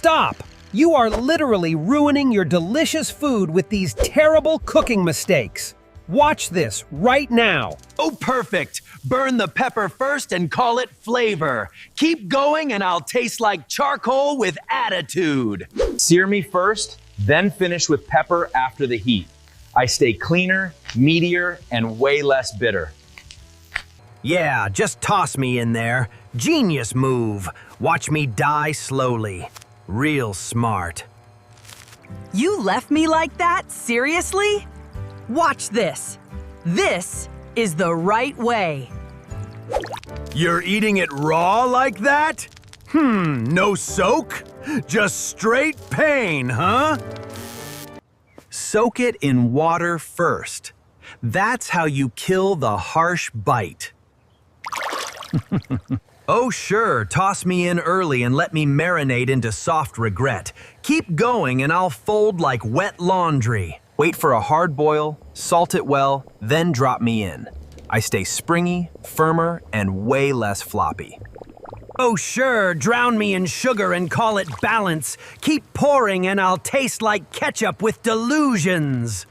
Stop! You are literally ruining your delicious food with these terrible cooking mistakes. Watch this right now. Oh, perfect. Burn the pepper first and call it flavor. Keep going and I'll taste like charcoal with attitude. Sear me first, then finish with pepper after the heat. I stay cleaner, meatier, and way less bitter. Yeah, just toss me in there. Genius move. Watch me die slowly. Real smart. You left me like that? Seriously? Watch this. This is the right way. You're eating it raw like that? No soak? Just straight pain, huh? Soak it in water first. That's how you kill the harsh bite. Oh sure, toss me in early and let me marinate into soft regret. Keep going and I'll fold like wet laundry. Wait for a hard boil, salt it well, then drop me in. I stay springy, firmer, and way less floppy. Oh sure, drown me in sugar and call it balance. Keep pouring and I'll taste like ketchup with delusions.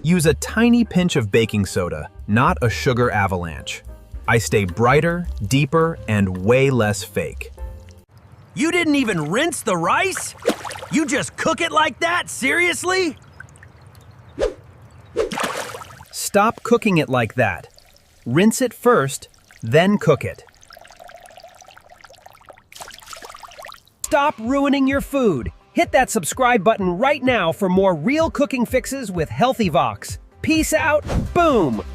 Use a tiny pinch of baking soda, not a sugar avalanche. I stay brighter, deeper, and way less fake. You didn't even rinse the rice? You just cook it like that? Seriously? Stop cooking it like that. Rinse it first, then cook it. Stop ruining your food. Hit that subscribe button right now for more real cooking fixes with HealthyVox. Peace out, boom!